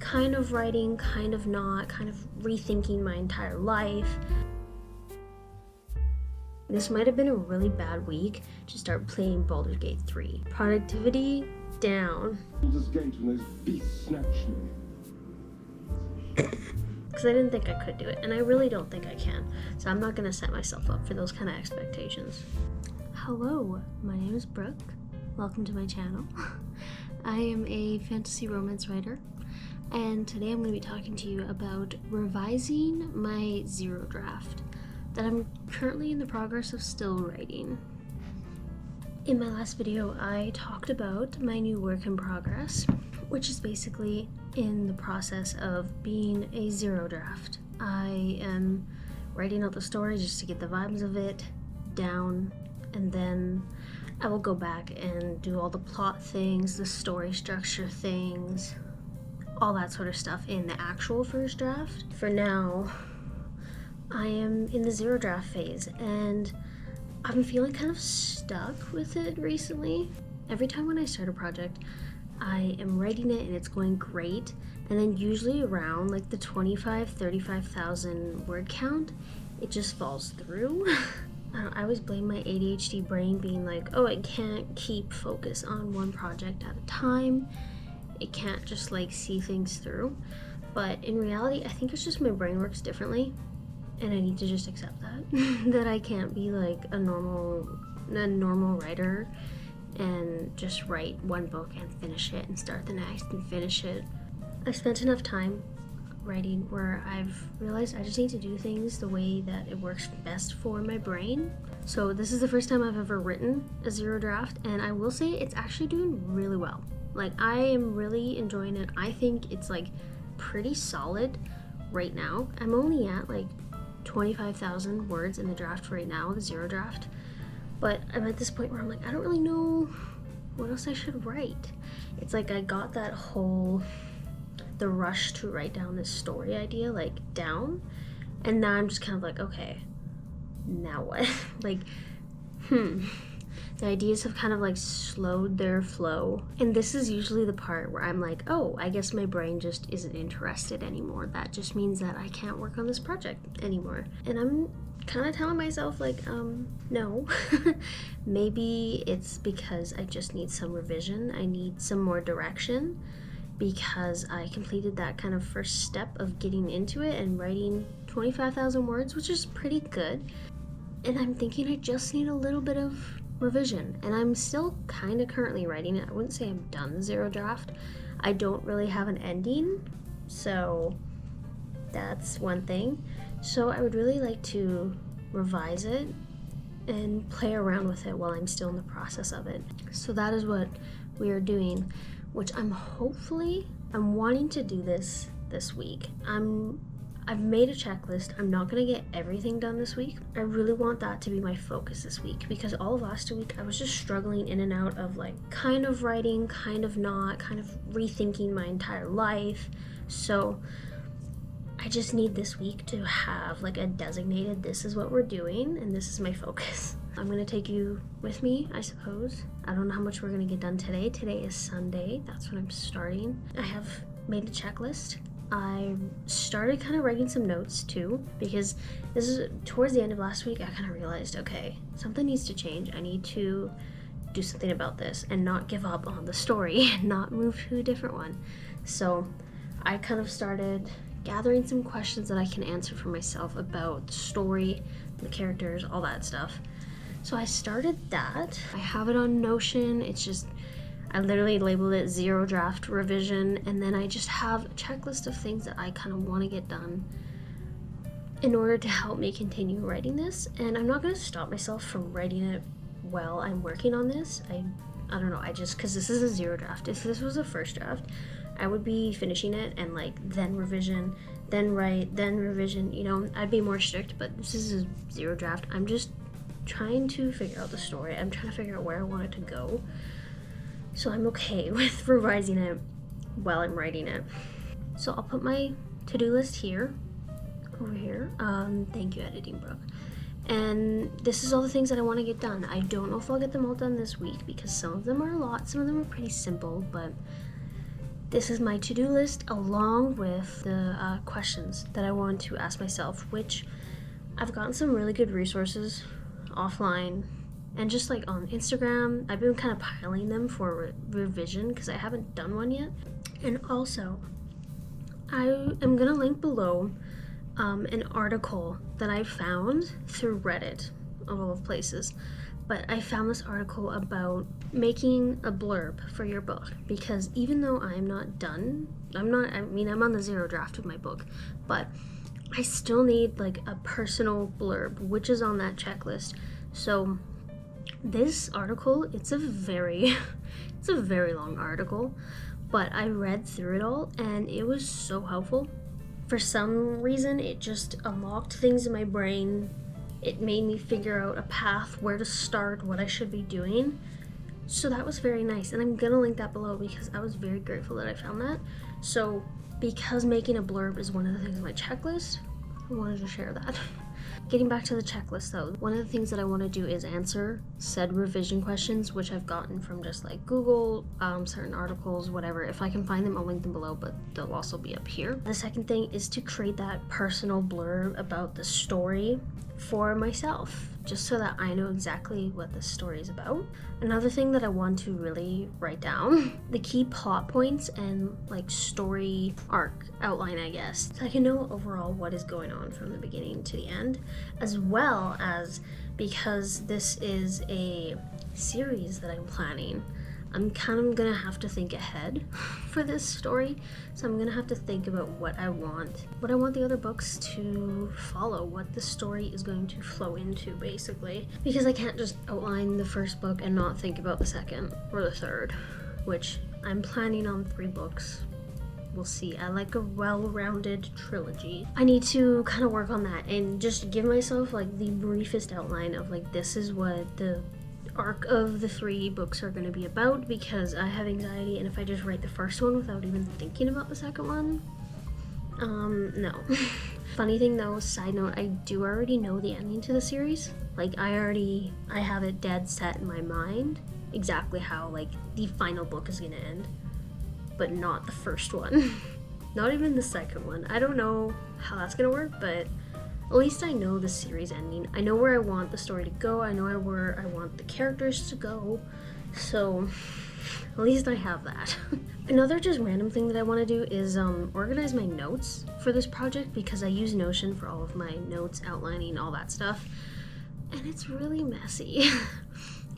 kind of writing, kind of not, kind of rethinking my entire life. This might have been a really bad week to start playing Baldur's Gate 3. Productivity down. Baldur's Gate when those beasts snatched me. Because I didn't think I could do it, and I really don't think I can. So I'm not going to set myself up for those kind of expectations. Hello, my name is Brooke. Welcome to my channel. I am a fantasy romance writer, and today I'm going to be talking to you about revising my zero draft that I'm currently in the progress of still writing. In my last video, I talked about my new work in progress, which is basically in the process of being a zero draft. I am writing out the story just to get the vibes of it down, and then I will go back and do all the plot things, the story structure things, all that sort of stuff in the actual first draft. For now, I am in the zero draft phase, and I've been feeling kind of stuck with it recently. Every time when I start a project, I am writing it and it's going great, and then usually around like the 35,000 word count, it just falls through. I always blame my ADHD brain being like, oh, it can't keep focus on one project at a time. It can't just like see things through. But in reality, I think it's just my brain works differently, and I need to just accept that. That I can't be like a normal writer and just write one book and finish it and start the next and finish it. I've spent enough time writing where I've realized I just need to do things the way that it works best for my brain. So this is the first time I've ever written a zero draft, and I will say it's actually doing really well. Like, I am really enjoying it. I think it's like pretty solid right now. I'm only at like 25,000 words in the draft right now, the zero draft. But I'm at this point where I'm like, I don't really know what else I should write. It's like I got that whole, the rush to write down this story idea like down, and now I'm just kind of like, okay, now what? Like, the ideas have kind of like slowed their flow, and this is usually the part where I'm like, oh, I guess my brain just isn't interested anymore. That just means that I can't work on this project anymore. And I'm kind of telling myself like, no. Maybe it's because I just need some revision. I need some more direction, because I completed that kind of first step of getting into it and writing 25,000 words, which is pretty good. And I'm thinking I just need a little bit of revision, and I'm still kind of currently writing it. I wouldn't say I'm done the zero draft. I don't really have an ending, so that's one thing. So I would really like to revise it and play around with it while I'm still in the process of it. So that is what we are doing, which I'm wanting to do this week. I've made a checklist. I'm not gonna get everything done this week. I really want that to be my focus this week, because all of last week I was just struggling in and out of like kind of writing, kind of not, kind of rethinking my entire life. So I just need this week to have like a designated, this is what we're doing and this is my focus. I'm gonna take you with me, I suppose. I don't know how much we're gonna get done today. Today is Sunday, that's when I'm starting. I have made a checklist. I started kind of writing some notes too, because this is towards the end of last week. I kind of realized, okay, something needs to change. I need to do something about this and not give up on the story and not move to a different one. So I kind of started gathering some questions that I can answer for myself about the story, the characters, all that stuff. So I started that. I have it on Notion. It's just, I literally labeled it zero draft revision, and then I just have a checklist of things that I kind of want to get done in order to help me continue writing this. And I'm not going to stop myself from writing it while I'm working on this. I don't know, because this is a zero draft. If this was a first draft, I would be finishing it and like then revision, then write, then revision, you know, I'd be more strict. But this is a zero draft. I'm just trying to figure out the story. I'm trying to figure out where I want it to go. So I'm okay with revising it while I'm writing it. So I'll put my to-do list here, over here. Thank you, Editing Brooke. And this is all the things that I want to get done. I don't know if I'll get them all done this week, because some of them are a lot, some of them are pretty simple, but This is my to-do list along with the questions that I want to ask myself, which I've gotten some really good resources offline and just like on Instagram. I've been kind of piling them for revision because I haven't done one yet. And also, I am gonna link below an article that I found through Reddit, of all of places. But I found this article about making a blurb for your book, because even though I'm not done, I'm on the zero draft of my book, but I still need like a personal blurb, which is on that checklist. So this article, it's a very long article, but I read through it all and it was so helpful. For some reason, it just unlocked things in my brain. It made me figure out a path, where to start, what I should be doing. So that was very nice, and I'm gonna link that below because I was very grateful that I found that. So because making a blurb is one of the things on my checklist, I wanted to share that. Getting back to the checklist though, one of the things that I want to do is answer said revision questions, which I've gotten from just like Google, certain articles, whatever. If I can find them, I'll link them below, but they'll also be up here. The second thing is to create that personal blurb about the story for myself, just so that I know exactly what the story is about. Another thing that I want to really write down, the key plot points and like story arc outline, I guess, so I can know overall what is going on from the beginning to the end, as well as, because this is a series that I'm planning, I'm kind of gonna have to think ahead for this story. So I'm gonna have to think about what I want the other books to follow, what the story is going to flow into, basically. Because I can't just outline the first book and not think about the second or the third, which I'm planning on 3 books. We'll see. I like a well-rounded trilogy. I need to kind of work on that and just give myself like the briefest outline of like, this is what the arc of the 3 books are going to be about, because I have anxiety, and if I just write the first one without even thinking about the second one, no. Funny thing though, side note, I do already know the ending to the series. Like I have it dead set in my mind exactly how like the final book is going to end, but not the first one. Not even the second one. I don't know how that's going to work, but at least I know the series ending. I know where I want the story to go. I know where I want the characters to go. So at least I have that. Another just random thing that I want to do is organize my notes for this project, because I use Notion for all of my notes, outlining, all that stuff. And it's really messy.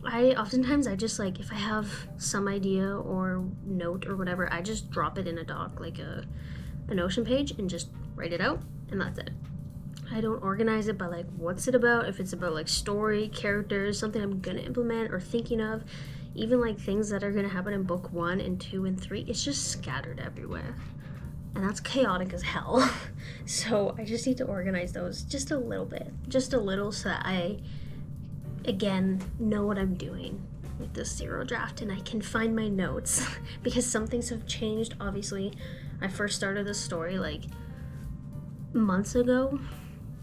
Oftentimes I just like, if I have some idea or note or whatever, I just drop it in a doc, like a Notion page, and just write it out, and that's it. I don't organize it by like, what's it about? If it's about like story, characters, something I'm gonna implement or thinking of, even like things that are gonna happen in book 1 and 2 and 3, it's just scattered everywhere. And that's chaotic as hell. So I just need to organize those just a little bit, so that I, again, know what I'm doing with this zero draft and I can find my notes. Because some things have changed, obviously. I first started this story like months ago,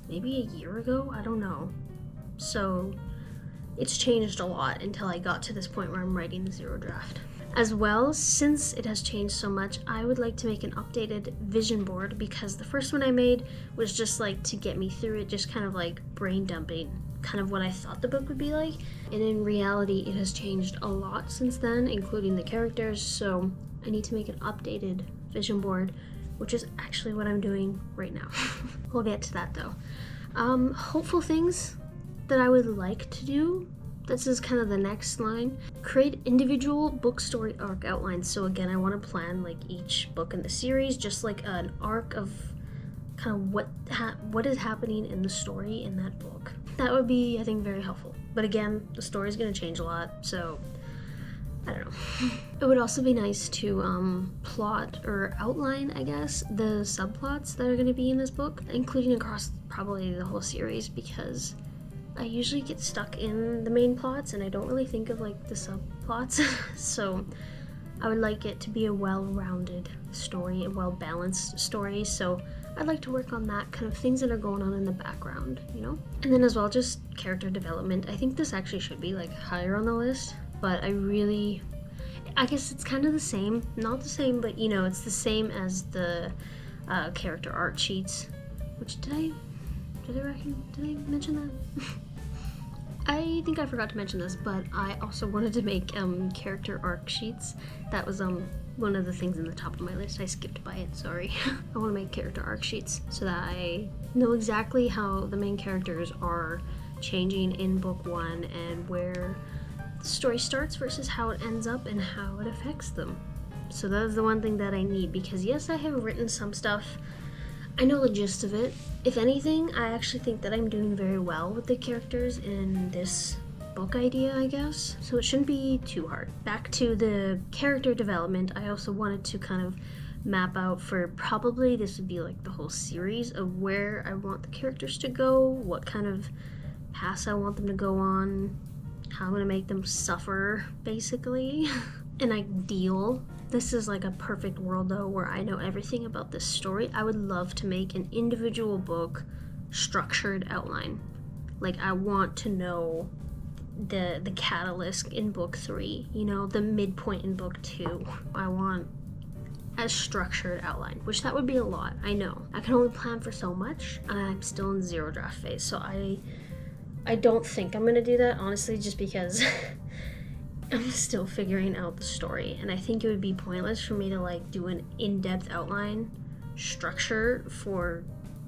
maybe a year ago, I don't know. So it's changed a lot until I got to this point where I'm writing the zero draft. As well, since it has changed so much, I would like to make an updated vision board, because the first one I made was just like to get me through it, just kind of like brain dumping, kind of what I thought the book would be like. And in reality, it has changed a lot since then, including the characters, so I need to make an updated vision board, which is actually what I'm doing right now. We'll get to that though. Hopeful things that I would like to do, this is kind of the next line. Create individual book story arc outlines. So again, I want to plan like each book in the series, just like an arc of kind of what is happening in the story in that book. That would be, I think, very helpful. But again, the story is going to change a lot, so I don't know. It would also be nice to plot or outline, I guess, the subplots that are going to be in this book, including across probably the whole series, because I usually get stuck in the main plots and I don't really think of like the subplots. So I would like it to be a well-rounded story, a well-balanced story. So I'd like to work on that, kind of things that are going on in the background, you know? And then as well, just character development. I think this actually should be like higher on the list, but I guess it's kind of the same. Not the same, but you know, it's the same as the character art sheets. Which did I mention that? I think I forgot to mention this, but I also wanted to make character arc sheets. That was one of the things in the top of my list. I skipped by it, sorry. I want to make character arc sheets so that I know exactly how the main characters are changing in book 1 and where the story starts versus how it ends up and how it affects them. So that is the one thing that I need, because yes, I have written some stuff. I know the gist of it. If anything, I actually think that I'm doing very well with the characters in this book idea, I guess. So it shouldn't be too hard. Back to the character development, I also wanted to kind of map out for probably this would be like the whole series of where I want the characters to go, what kind of paths I want them to go on, how I'm gonna make them suffer, basically. An ideal. This is like a perfect world though, where I know everything about this story. I would love to make an individual book structured outline. Like I want to know the catalyst in book 3, you know, the midpoint in book 2. I want a structured outline, which that would be a lot, I know. I can only plan for so much, and I'm still in zero draft phase, so I don't think I'm gonna do that, honestly, just because I'm still figuring out the story, and I think it would be pointless for me to like do an in-depth outline structure for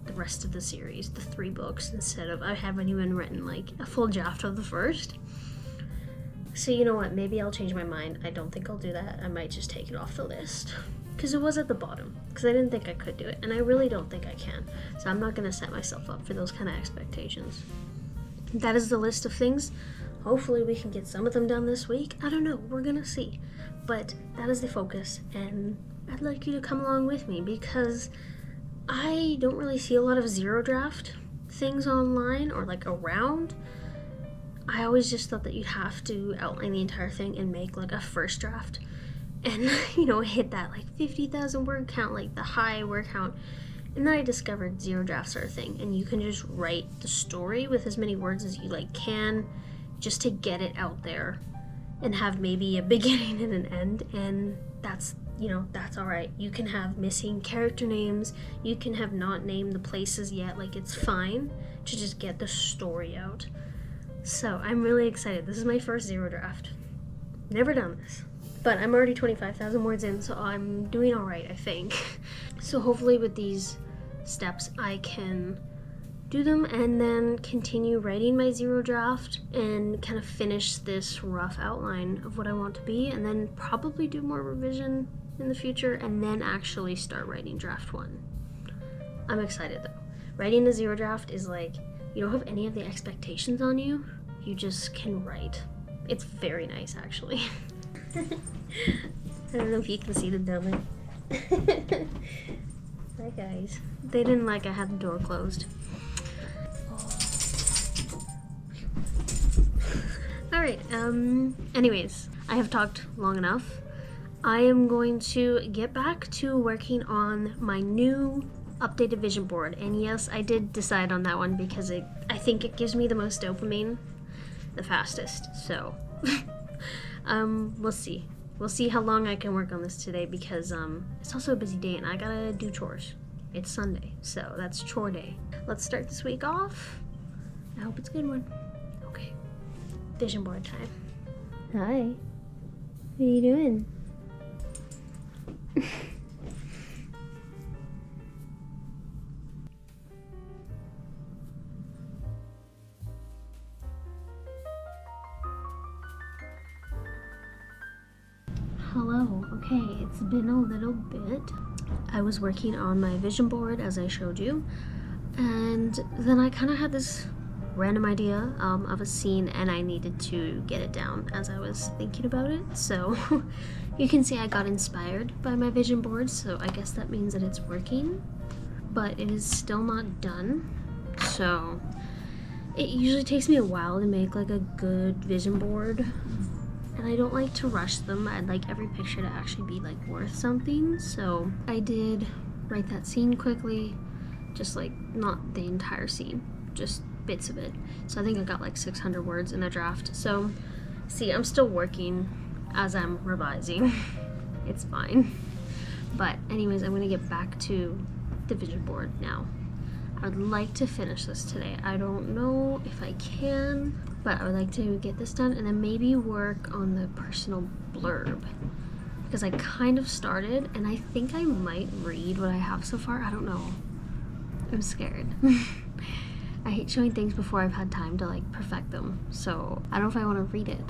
the rest of the series, the 3 books, instead of I haven't even written like a full draft of the first. So you know what, maybe I'll change my mind. I don't think I'll do that. I might just take it off the list because it was at the bottom, because I didn't think I could do it, and I really don't think I can. So I'm not gonna set myself up for those kind of expectations. That is the list of things. Hopefully we can get some of them done this week. I don't know, we're gonna see. But that is the focus, and I'd like you to come along with me because I don't really see a lot of zero draft things online or like around. I always just thought that you'd have to outline the entire thing and make like a first draft and, you know, hit that like 50,000 word count, like the high word count. And then I discovered zero drafts are a thing, and you can just write the story with as many words as you like can, just to get it out there and have maybe a beginning and an end, and that's, you know, that's all right. You can have missing character names, you can have not named the places yet, like it's fine to just get the story out. So I'm really excited. This is my first zero draft. Never done this, but I'm already 25,000 words in, so I'm doing all right, I think. So hopefully with these steps I can do them and then continue writing my zero draft and kind of finish this rough outline of what I want to be, and then probably do more revision in the future and then actually start writing draft 1. I'm excited though. Writing a zero draft is like, you don't have any of the expectations on you, you just can write. It's very nice actually. I don't know if you can see them down there. Hi guys. They didn't like I had the door closed. Alright, anyways, I have talked long enough. I am going to get back to working on my new updated vision board. And yes, I did decide on that one because I think it gives me the most dopamine the fastest. So, we'll see. We'll see how long I can work on this today because it's also a busy day and I gotta do chores. It's Sunday, so that's chore day. Let's start this week off. I hope it's a good one. Okay, vision board time. Hi, what are you doing? Hello, okay, it's been a little bit. I was working on my vision board as I showed you, and then I kind of had this random idea of a scene and I needed to get it down as I was thinking about it. So you can see I got inspired by my vision board, so I guess that means that it's working, but it is still not done. So it usually takes me a while to make like a good vision board, and I don't like to rush them. I'd like every picture to actually be like worth something. So I did write that scene quickly, just like not the entire scene, just bits of it. So I think I got like 600 words in a draft. So see, I'm still working as I'm revising. It's fine. But anyways, I'm gonna get back to the vision board now. I would like to finish this today. I don't know if I can, but I would like to get this done and then maybe work on the personal blurb, because I kind of started and I think I might read what I have so far. I don't know. I'm scared. I hate showing things before I've had time to like perfect them. So I don't know if I want to read it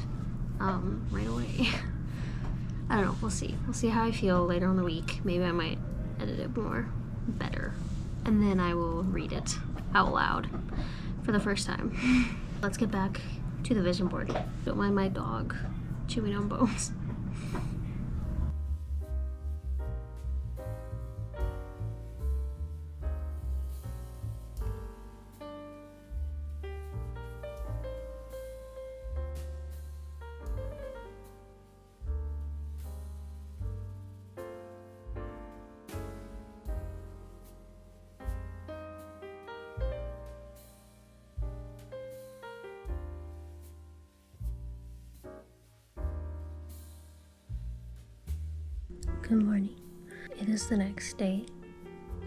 right away. I don't know. We'll see. We'll see how I feel later on the week. Maybe I might edit it more better. And then I will read it out loud for the first time. Let's get back to the vision board. Don't mind my dog chewing on bones. Good morning. It is the next day.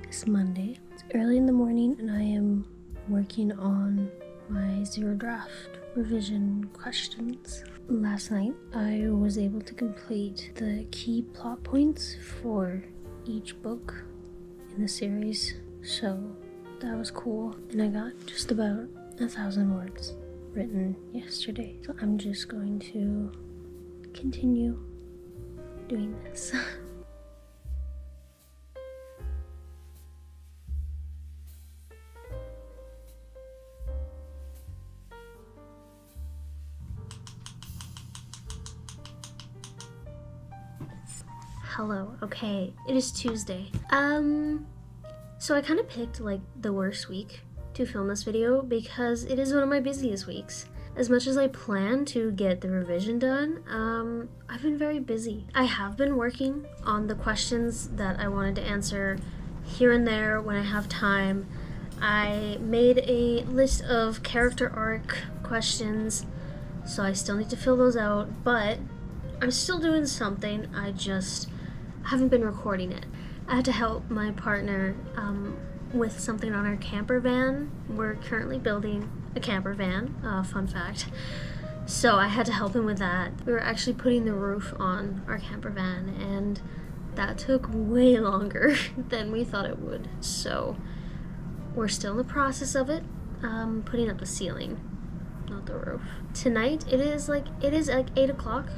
It's Monday. It's early in the morning and I am working on my zero draft revision questions. Last night I was able to complete the key plot points for each book in the series, so that was cool. And I got just about 1,000 words written yesterday. So I'm just going to continue doing this. Hello. Okay, it is Tuesday. So I kind of picked like the worst week to film this video because it is one of my busiest weeks. As much as I plan to get the revision done, I've been very busy. I have been working on the questions that I wanted to answer here and there when I have time. I made a list of character arc questions, so I still need to fill those out, but I'm still doing something. I just haven't been recording it. I had to help my partner with something on our camper van. We're currently building a camper van, fun fact. So I had to help him with that. We were actually putting the roof on our camper van and that took way longer than we thought it would. So we're still in the process of it, putting up the ceiling, not the roof. Tonight it is like 8 o'clock.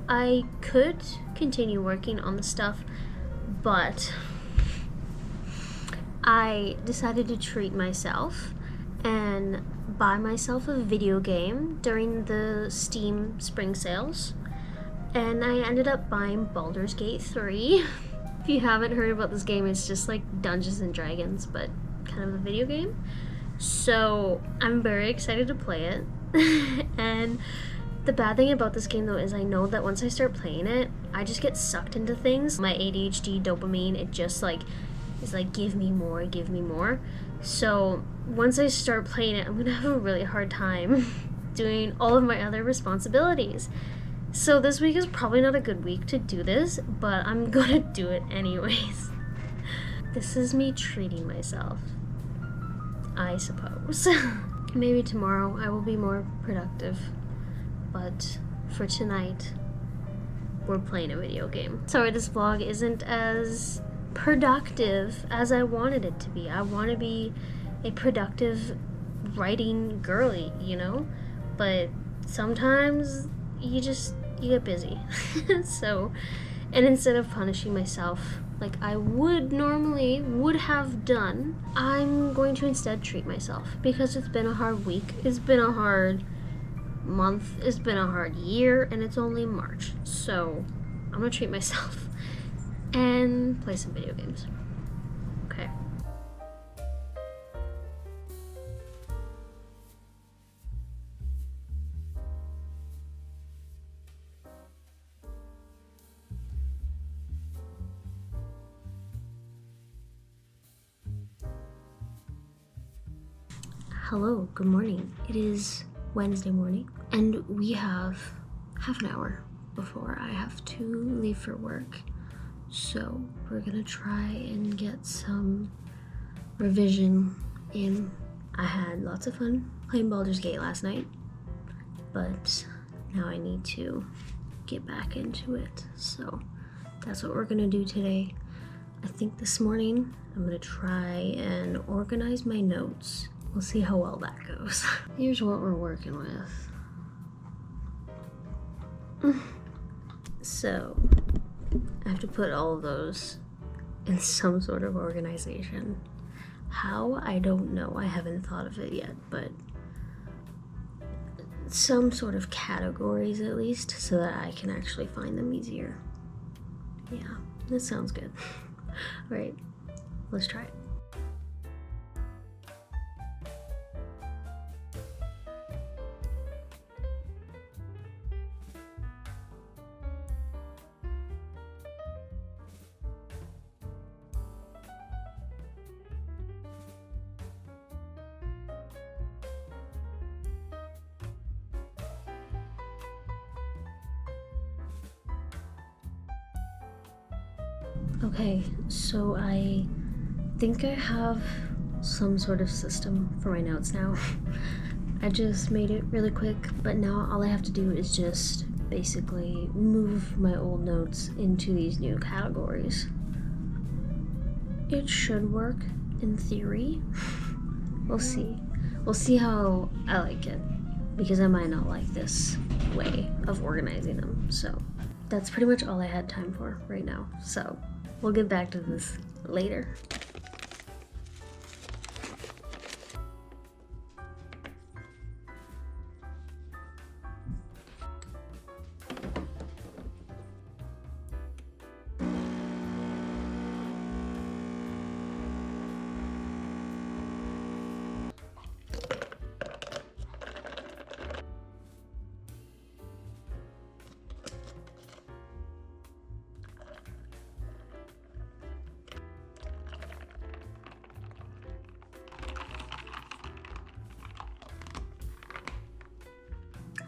I could continue working on the stuff, but I decided to treat myself and buy myself a video game during the Steam spring sales. And I ended up buying Baldur's Gate 3. If you haven't heard about this game, it's just like Dungeons and Dragons, but kind of a video game. So I'm very excited to play it. And the bad thing about this game though is I know that once I start playing it, I just get sucked into things. My ADHD dopamine, it just like is like give me more, give me more. So once I start playing it, I'm gonna have a really hard time doing all of my other responsibilities. So this week is probably not a good week to do this, but I'm gonna do it anyways. This is me treating myself, I suppose. Maybe tomorrow I will be more productive, but for tonight, we're playing a video game. Sorry this vlog isn't as productive as I wanted it to be. I want to be a productive writing girly, you know? But sometimes you get busy. So, and instead of punishing myself like I would have done, I'm going to instead treat myself because it's been a hard week. It's been a hard month. It's been a hard year and it's only March. So I'm gonna treat myself and play some video games. Okay. Hello, good morning. It is Wednesday morning and we have half an hour before I have to leave for work. So we're gonna try and get some revision in. I had lots of fun playing Baldur's Gate last night, but now I need to get back into it. So that's what we're gonna do today. I think this morning I'm gonna try and organize my notes. We'll see how well that goes. Here's what we're working with. So I have to put all of those in some sort of organization. How? I don't know. I haven't thought of it yet, but some sort of categories at least, so that I can actually find them easier. Yeah, that sounds good. All right, let's try it. Okay, so I think I have some sort of system for my notes now. I just made it really quick, but now all I have to do is just basically move my old notes into these new categories. It should work in theory. We'll see. We'll see how I like it, because I might not like this way of organizing them. So that's pretty much all I had time for right now. So we'll get back to this later.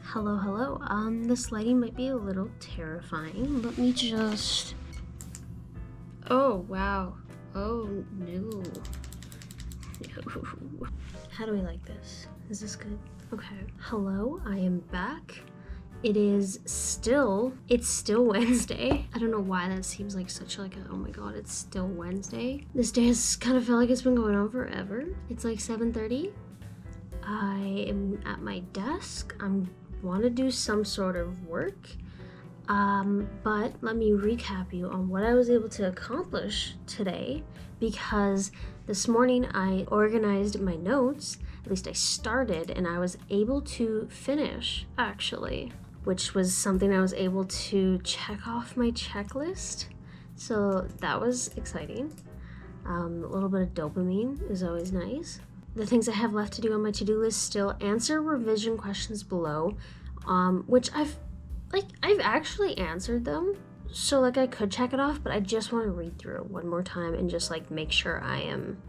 Hello, hello. This lighting might be a little terrifying. Let me just... Oh, wow. Oh, no. No. How do we like this? Is this good? Okay. Hello, I am back. It's still Wednesday. I don't know why that seems like such like a, oh my god, it's still Wednesday. This day has kind of felt like it's been going on forever. It's like 7:30. I am at my desk. Want to do some sort of work, but let me recap you on what I was able to accomplish today, because this morning I organized my notes. At least I started, and I was able to finish, actually, which was something I was able to check off my checklist. So that was exciting. A little bit of dopamine is always nice. The things I have left to do on my to-do list still: answer revision questions below, which I've actually answered them, so like I could check it off, but I just want to read through it one more time and just like make sure I am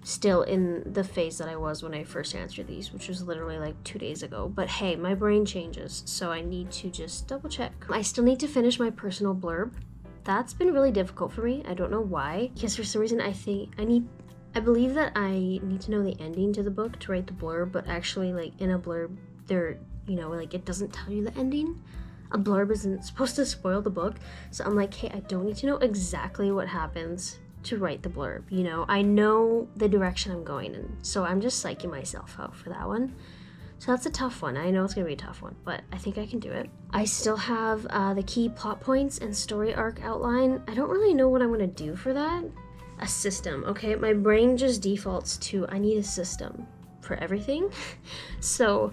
still in the phase that I was when I first answered these, which was literally like 2 days ago. But hey, my brain changes, so I need to just double check. I still need to finish my personal blurb. That's been really difficult for me. I don't know why, because for some reason I believe that I need to know the ending to the book to write the blurb, but actually, like, in a blurb, like, it doesn't tell you the ending. A blurb isn't supposed to spoil the book, so I'm like, hey, I don't need to know exactly what happens to write the blurb, I know the direction I'm going in, so I'm just psyching myself out for that one. So that's a tough one. I know it's gonna be a tough one, but I think I can do it. I still have the key plot points and story arc outline. I don't really know what I'm gonna do for that. A system, okay? My brain just defaults to, I need a system for everything. So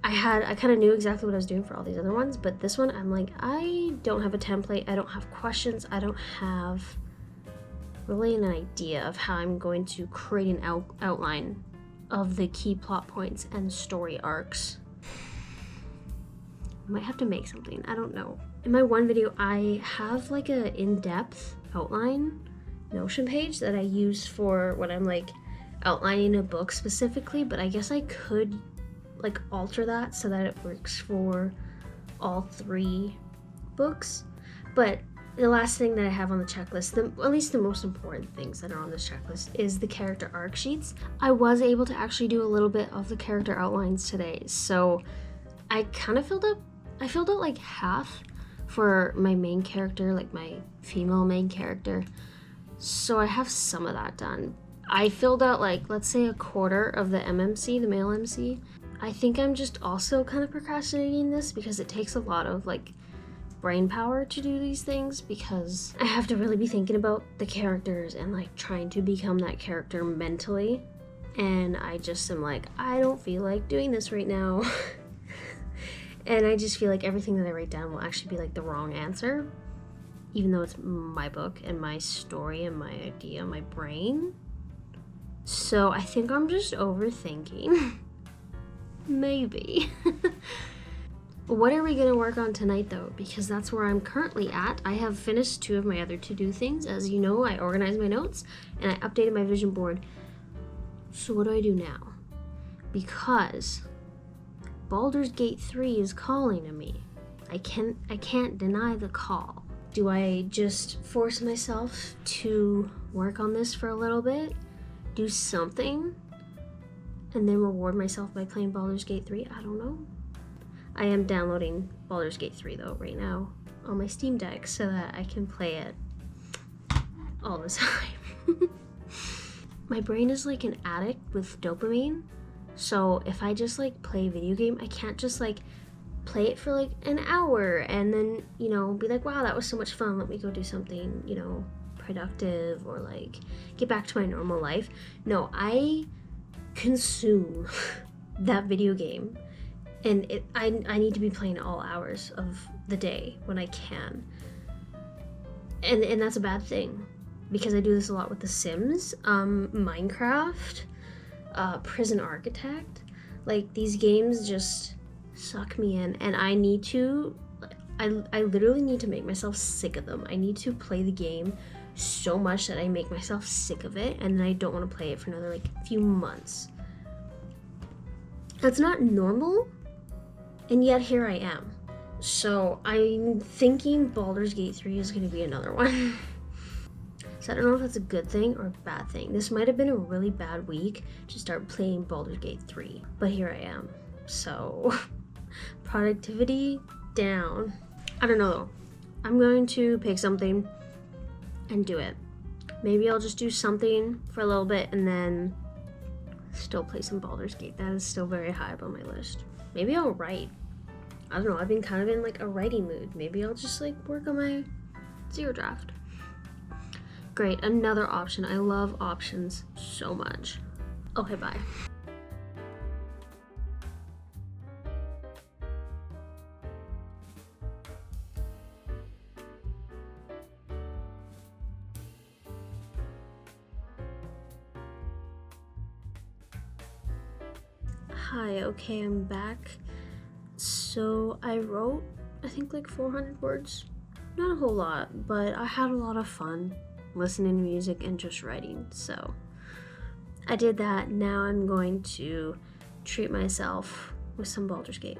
I kind of knew exactly what I was doing for all these other ones, but this one I'm like, I don't have a template, I don't have questions, I don't have really an idea of how I'm going to create an outline of the key plot points and story arcs. I might have to make something, I don't know. In my one video, I have like a in-depth outline Notion page that I use for when I'm like outlining a book specifically, but I guess I could like alter that so that it works for all 3 books, but the last thing that I have on the checklist, at least the most important things that are on this checklist, is the character arc sheets. I was able to actually do a little bit of the character outlines today, so I kind of filled out like half for my main character, like my female main character. So I have some of that done. I filled out like, let's say, a quarter of the MMC, the male MC. I think I'm just also kind of procrastinating this because it takes a lot of like brain power to do these things, because I have to really be thinking about the characters and like trying to become that character mentally. And I just am like, I don't feel like doing this right now. And I just feel like everything that I write down will actually be like the wrong answer, even though it's my book and my story and my idea, my brain. So I think I'm just overthinking. Maybe. What are we going to work on tonight though? Because that's where I'm currently at. I have finished 2 of my other to-do things. As you know, I organized my notes and I updated my vision board. So what do I do now? Because Baldur's Gate 3 is calling to me. I can't deny the call. Do I just force myself to work on this for a little bit? Do something? And then reward myself by playing Baldur's Gate 3? I don't know. I am downloading Baldur's Gate 3 though right now on my Steam Deck so that I can play it all the time. My brain is like an addict with dopamine, so if I just like play a video game, I can't just like play it for like an hour and then, you know, be like, wow, that was so much fun, let me go do something, you know, productive or like get back to my normal life. No, I consume that video game. And I need to be playing all hours of the day when I can. And that's a bad thing, because I do this a lot with The Sims, Minecraft, Prison Architect. Like, these games just suck me in, and I literally need to make myself sick of them. I need to play the game so much that I make myself sick of it, and then I don't want to play it for another, like, few months. That's not normal. And yet here I am. So I'm thinking Baldur's Gate 3 is going to be another one. So I don't know if that's a good thing or a bad thing. This might have been a really bad week to start playing Baldur's Gate 3. But here I am. So productivity down. I don't know though. I'm going to pick something and do it. Maybe I'll just do something for a little bit and then still play some Baldur's Gate. That is still very high up on my list. Maybe I'll write. I don't know, I've been kind of in like a writing mood. Maybe I'll just like work on my zero draft. Great, another option. I love options so much. Okay, bye. Hi, okay, I'm back. So I wrote, I think like 400 words. Not a whole lot, but I had a lot of fun listening to music and just writing. So I did that. Now I'm going to treat myself with some Baldur's Gate.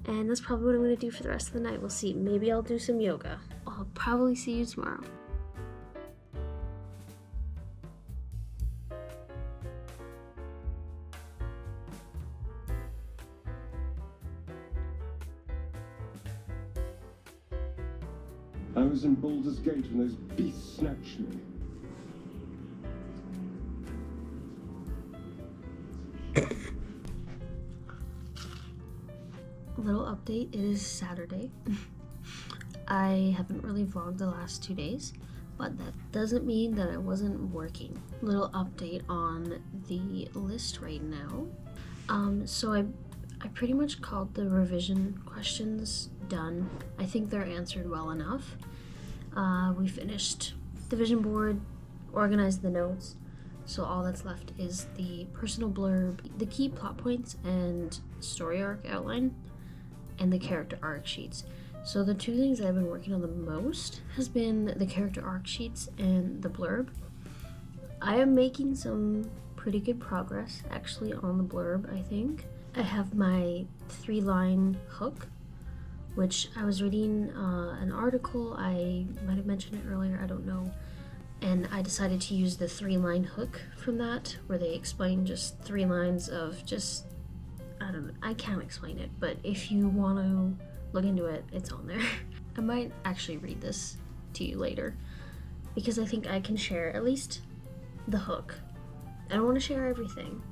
And that's probably what I'm going to do for the rest of the night. We'll see. Maybe I'll do some yoga. I'll probably see you tomorrow. I was in Baldur's Gate when those beasts snatched me. A little update, it is Saturday. I haven't really vlogged the last 2 days, but that doesn't mean that I wasn't working. Little update on the list right now. So I pretty much called the revision questions done. I think they're answered well enough. We finished the vision board, organized the notes, so all that's left is the personal blurb, the key plot points and story arc outline, and the character arc sheets. So the 2 things that I've been working on the most has been the character arc sheets and the blurb. I am making some pretty good progress actually on the blurb, I think. I have my 3-line hook, which I was reading an article, I might have mentioned it earlier, I don't know, and I decided to use the 3-line hook from that, where they explain just 3 lines of just, I don't know, I can't explain it, but if you want to look into it, it's on there. I might actually read this to you later, because I think I can share at least the hook. I don't want to share everything,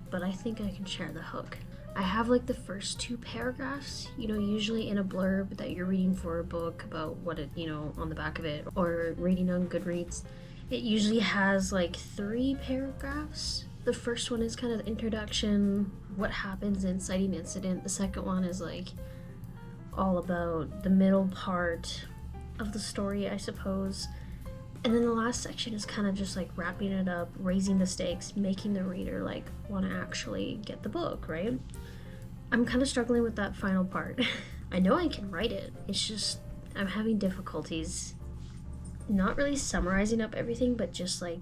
but I think I can share the hook. I have like the first 2 paragraphs, you know, usually in a blurb that you're reading for a book about what it, you know, on the back of it, or reading on Goodreads. It usually has like 3 paragraphs. The first one is kind of the introduction, what happens, inciting incident. The second one is like all about the middle part of the story, I suppose. And then the last section is kind of just like wrapping it up, raising the stakes, making the reader like want to actually get the book, right? I'm kind of struggling with that final part. I know I can write it, it's just I'm having difficulties not really summarizing up everything, but just like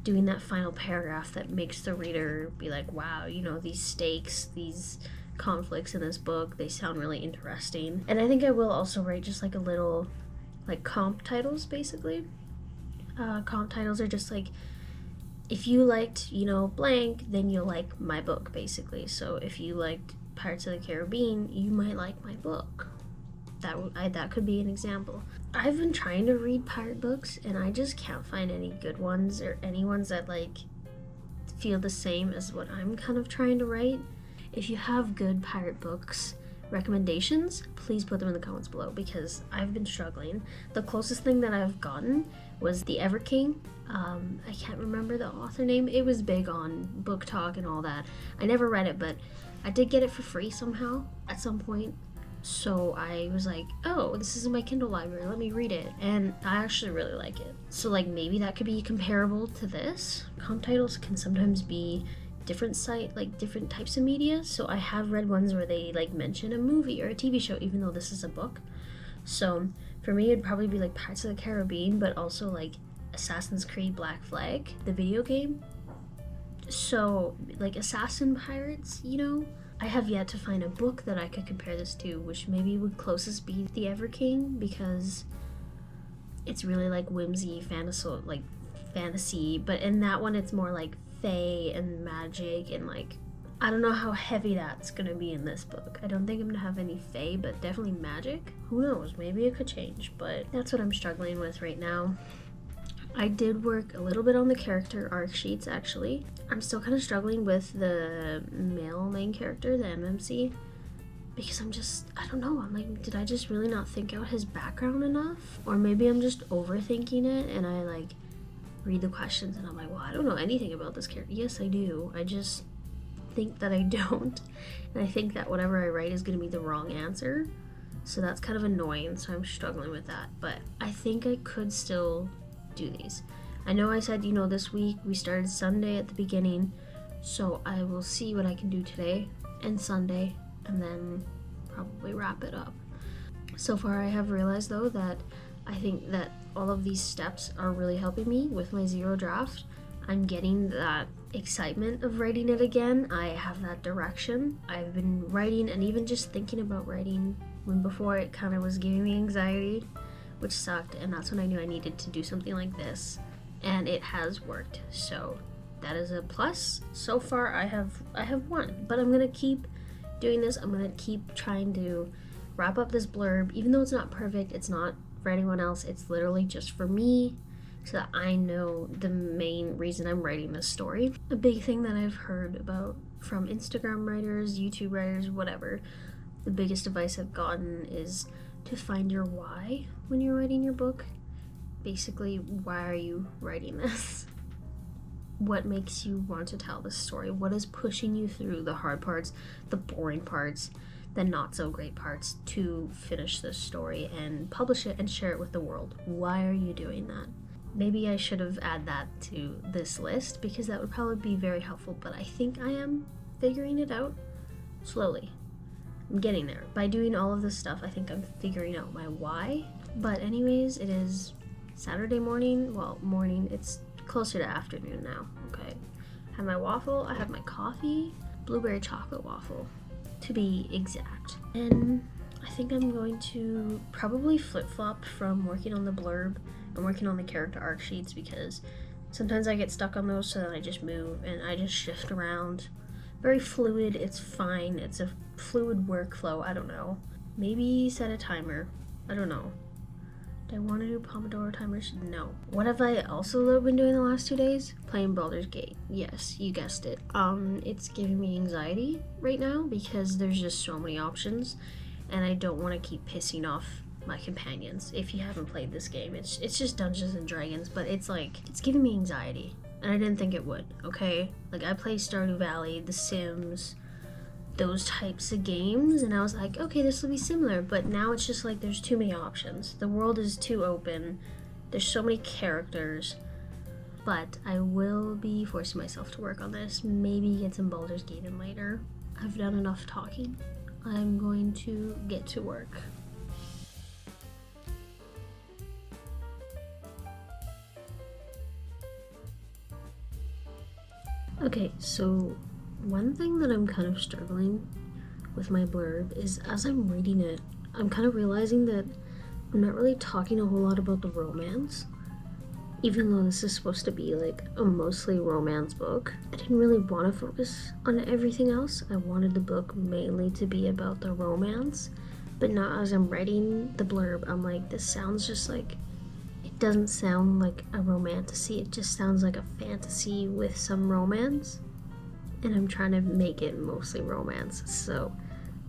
doing that final paragraph that makes the reader be like, wow, you know, these stakes, these conflicts in this book, they sound really interesting. And I think I will also write just like a little like comp titles, basically. Comp titles are just like, if you liked, you know, blank, then you'll like my book, basically. So if you liked Pirates of the Caribbean, you might like my book. That could be an example. I've been trying to read pirate books, and I just can't find any good ones, or any ones that like feel the same as what I'm kind of trying to write. If you have good pirate books recommendations, please put them in the comments below, because I've been struggling. The closest thing that I've gotten was The Ever King. I can't remember the author name. It was big on Book Talk and all that. I never read it, but I did get it for free somehow at some point. So I was like, oh, this is in my Kindle library, let me read it. And I actually really like it. So like maybe that could be comparable to this. Comp titles can sometimes be different different types of media. So I have read ones where they like mention a movie or a TV show, even though this is a book. So for me, it'd probably be like Pirates of the Caribbean, but also like Assassin's Creed Black Flag, the video game. So like Assassin Pirates, you know? I have yet to find a book that I could compare this to, which maybe would closest be The Ever King, because it's really like whimsy, fantasy, but in that one it's more like fae and magic, and like I don't know how heavy that's gonna be in this book. I don't think I'm gonna have any fae, but definitely magic. Who knows, maybe it could change, but that's what I'm struggling with right now. I did work a little bit on the character arc sheets, actually. I'm still kind of struggling with the male main character, the MMC, because I don't know, I'm like, did I just really not think out his background enough? Or maybe I'm just overthinking it, and I like read the questions and I'm like, well, I don't know anything about this character. Yes, I do. I just think that I don't. And I think that whatever I write is going to be the wrong answer. So that's kind of annoying, so I'm struggling with that. But I think I could still do these. I know I said, you know, this week we started Sunday at the beginning, so I will see what I can do today and Sunday, and then probably wrap it up. So far I have realized though that I think that all of these steps are really helping me with my zero draft. I'm getting that excitement of writing it again. I have that direction. I've been writing and even just thinking about writing when before it kind of was giving me anxiety, which sucked, and that's when I knew I needed to do something like this, and it has worked. So that is a plus. So far I have won, but I'm gonna keep doing this. I'm gonna keep trying to wrap up this blurb, even though it's not perfect, it's not for anyone else, it's literally just for me, so that I know the main reason I'm writing this story. A big thing that I've heard about from Instagram writers, YouTube writers, whatever, the biggest advice I've gotten is to find your why when you're writing your book. Basically, why are you writing this? What makes you want to tell this story? What is pushing you through the hard parts, the boring parts, the not so great parts to finish this story and publish it and share it with the world? Why are you doing that? Maybe I should have added that to this list, because that would probably be very helpful, but I think I am figuring it out slowly. I'm getting there. By doing all of this stuff, I think I'm figuring out my why. But anyways, it is Saturday morning. Well, morning, it's closer to afternoon now, okay? I have my waffle, I have my coffee. blueberry chocolate waffle, to be exact. And I think I'm going to probably flip-flop from working on the blurb and working on the character arc sheets, because sometimes I get stuck on those, so then I just move and I just shift around. Very fluid, it's fine, it's a fluid workflow, I don't know. Maybe set a timer, I don't know. Do I want to do Pomodoro timers? No. What have I also been doing the last 2 days? Playing Baldur's Gate. Yes, you guessed it. It's giving me anxiety right now because there's just so many options, and I don't want to keep pissing off my companions. If you haven't played this game, it's just Dungeons and Dragons, but it's giving me anxiety, and I didn't think it would, okay? Like, I play Stardew Valley, The Sims, those types of games, and I was like, okay, this will be similar, but now it's just like there's too many options. The world is too open. There's so many characters, but I will be forcing myself to work on this. Maybe get some Baldur's Gate in later. I've done enough talking. I'm going to get to work. Okay, so one thing that I'm kind of struggling with my blurb is, as I'm reading it, I'm kind of realizing that I'm not really talking a whole lot about the romance. Even though this is supposed to be like a mostly romance book, I didn't really want to focus on everything else. I wanted the book mainly to be about the romance, but now as I'm writing the blurb, I'm like, this sounds just like, it doesn't sound like a romantasy, it just sounds like a fantasy with some romance. And I'm trying to make it mostly romance, so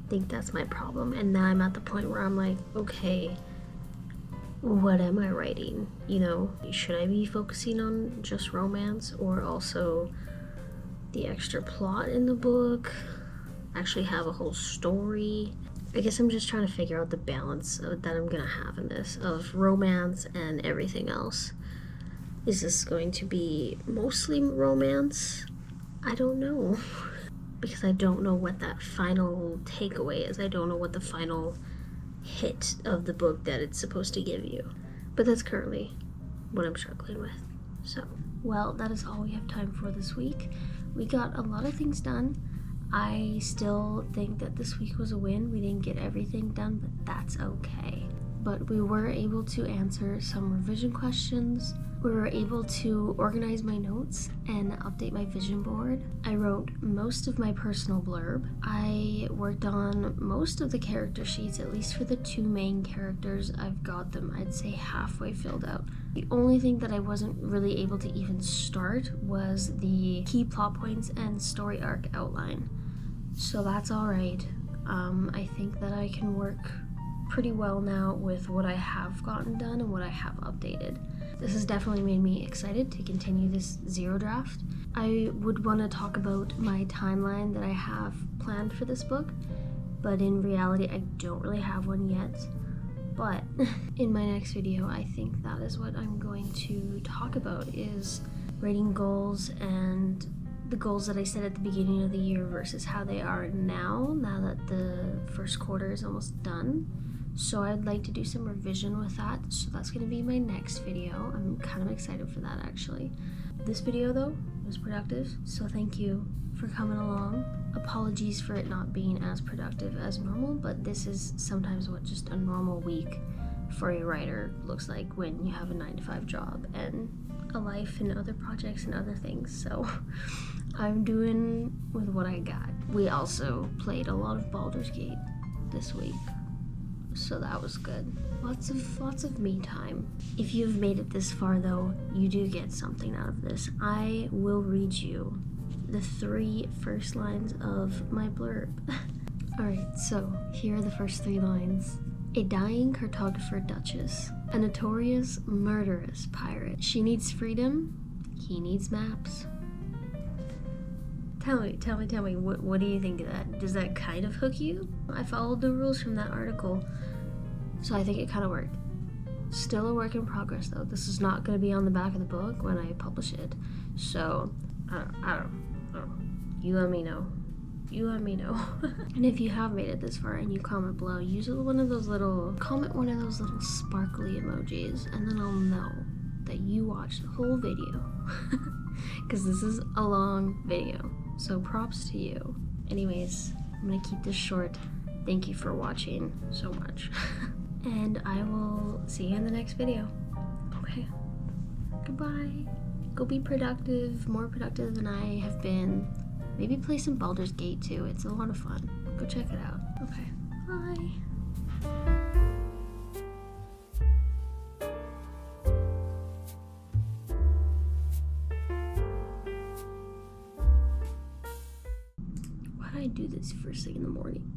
I think that's my problem. And now I'm at the point where I'm like, okay, what am I writing? You know, should I be focusing on just romance, or also the extra plot in the book? Actually have a whole story? I guess I'm just trying to figure out the balance that I'm gonna have in this, of romance and everything else. Is this going to be mostly romance? I don't know, because I don't know what that final takeaway is. I don't know what the final hit of the book that it's supposed to give you. But that's currently what I'm struggling with. So, well, that is all we have time for this week. We got a lot of things done. I still think that this week was a win. We didn't get everything done, but that's okay. But we were able to answer some revision questions. We were able to organize my notes and update my vision board. I wrote most of my personal blurb. I worked on most of the character sheets, at least for the 2 main characters. I've got them, I'd say, halfway filled out. The only thing that I wasn't really able to even start was the key plot points and story arc outline. So that's alright. I think that I can work pretty well now with what I have gotten done and what I have updated. This has definitely made me excited to continue this zero draft. I would want to talk about my timeline that I have planned for this book, but in reality I don't really have one yet. But in my next video, I think that is what I'm going to talk about, is rating goals and the goals that I set at the beginning of the year versus how they are now that the first quarter is almost done. So I'd like to do some revision with that, so that's going to be my next video. I'm kind of excited for that, actually. This video, though, was productive, so thank you for coming along. Apologies for it not being as productive as normal, but this is sometimes what just a normal week for a writer looks like when you have a 9-to-5 job and a life and other projects and other things, so I'm doing with what I got. We also played a lot of Baldur's Gate this week, so that was good. Lots of me time. If you've made it this far, though, you do get something out of this. I will read you the 3 first lines of my blurb. Alright, so here are the first 3 lines. A dying cartographer duchess, a notorious murderous pirate. She needs freedom, he needs maps. Tell me, what do you think of that? Does that kind of hook you? I followed the rules from that article, so I think it kind of worked. Still a work in progress, though. This is not going to be on the back of the book when I publish it, so I don't know. You let me know. And if you have made it this far and you comment below, use one of those little sparkly emojis, and then I'll know that you watched the whole video. Because this is a long video, so props to you. Anyways, I'm gonna keep this short. Thank you for watching so much. And I will see you in the next video. Okay. Goodbye. Go be productive, more productive than I have been. Maybe play some Baldur's Gate too. It's a lot of fun. Go check it out. Okay. Bye. Why did I do this first thing in the morning?